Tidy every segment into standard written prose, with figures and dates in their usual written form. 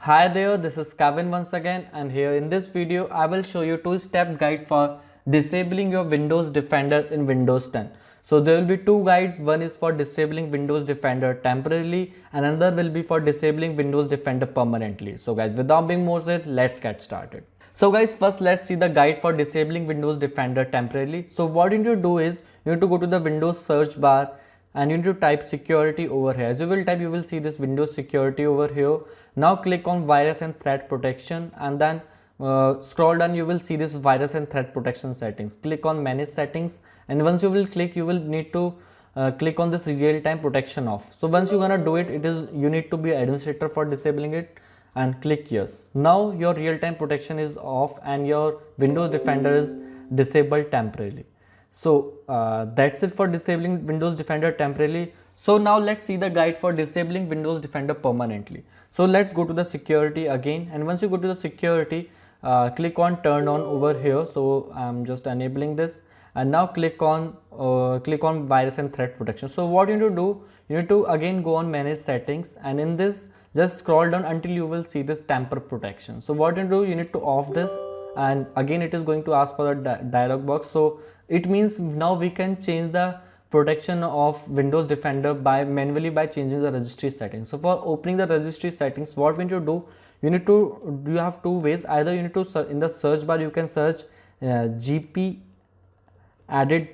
Hi there, this is Kevin once again, and here in this video I will show you two-step guide for disabling your Windows Defender in Windows 10. So there will be two guides, one is for disabling Windows Defender temporarily and another will be for disabling Windows Defender permanently. So guys, without being more said, let's get started. So guys, first let's see the guide for disabling Windows Defender temporarily. So what you need to do is you need to go to the Windows search bar and you need to type security over here. As you will type, you will see this Windows security over here. Now click on virus and threat protection and then scroll down, you will see this virus and threat protection settings. Click on manage settings, and once you will click, you will need to click on this real-time protection off. So once you're gonna do it, you need to be administrator for disabling it and click yes. Now your real-time protection is off and your Windows Defender is disabled temporarily. So that's it for disabling Windows Defender temporarily. So now let's see the guide for disabling Windows Defender permanently. So let's go to the security again, and once you go to the security, click on turn on over here. So I'm just enabling this, and now click on virus and threat protection. So what you need to do, you need to again go on manage settings, and in this just scroll down until you will see this tamper protection. So what you do, you need to off this, and again it is going to ask for the dialog box. So it means now we can change the protection of Windows Defender manually by changing the registry settings. So for opening the registry settings, what we need to do, you have two ways. Either you need to in the search bar you can search gp added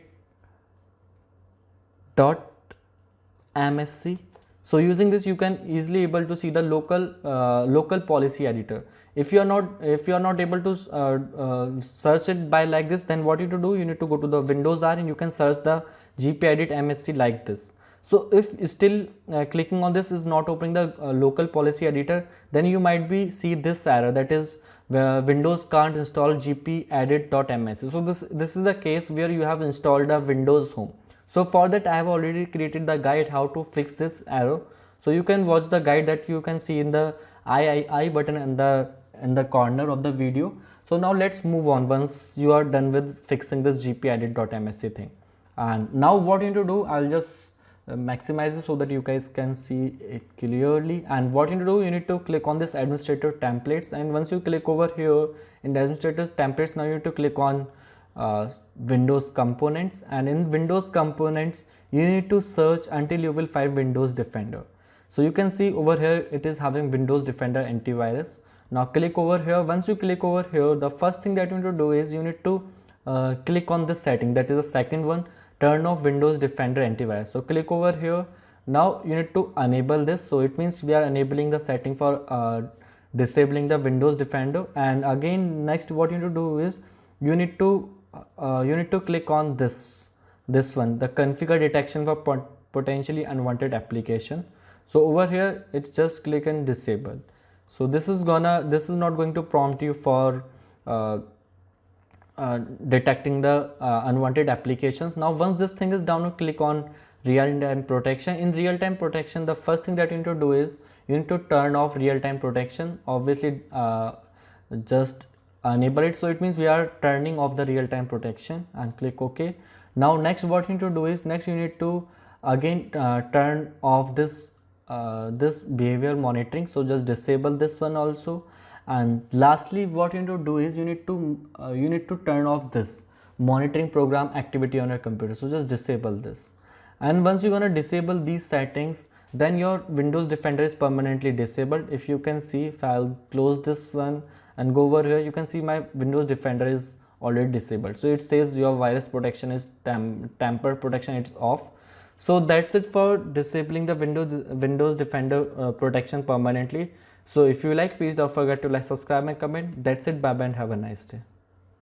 .msc. So using this you can easily able to see the local policy editor. If you are not able to search it by like this, then what you need to do, you need to go to the Windows R and you can search the gpedit msc like this. So if still clicking on this is not opening the local policy editor, then you might be see this error, that is Windows can't install gpedit.msc. So this is the case where you have installed a Windows Home. So for that I have already created the guide how to fix this error. So you can watch the guide that you can see in the I button in the corner of the video. So now let's move on once you are done with fixing this gpedit.msc thing. And now what you need to do, I'll just maximize it so that you guys can see it clearly. And what you need to do, you need to click on this administrator templates, and once you click over here in the administrator templates, now you need to click on Windows components, and in Windows components you need to search until you will find Windows Defender. So you can see over here it is having Windows Defender antivirus. Now click over here. Once you click over here, the first thing that you need to do is you need to click on this setting, that is the second one, turn off Windows Defender antivirus. So click over here. Now you need to enable this. So it means we are enabling the setting for disabling the Windows Defender. And again next what you need to do is you need to click on this one, the configure detection for potentially unwanted application. So over here it's just click and disable. So this is not going to prompt you for detecting the unwanted applications. Now once this thing is down, click on real-time protection. In real-time protection, the first thing that you need to do is you need to turn off real-time protection. Obviously just enable it. So it means we are turning off the real-time protection, and click OK. Now next what you need to do is, next you need to again turn off this behavior monitoring. So just disable this one also. And lastly what you need to do is you need to turn off this monitoring program activity on your computer. So just disable this, and once you're gonna disable these settings, then your Windows Defender is permanently disabled. If you can see, if I'll close this one and go over here, you can see my Windows Defender is already disabled. So it says your virus protection is tamper protection, it's off. So that's it for disabling the Windows Defender protection permanently. So if you like, please don't forget to like, subscribe and comment. That's it. Bye bye and have a nice day.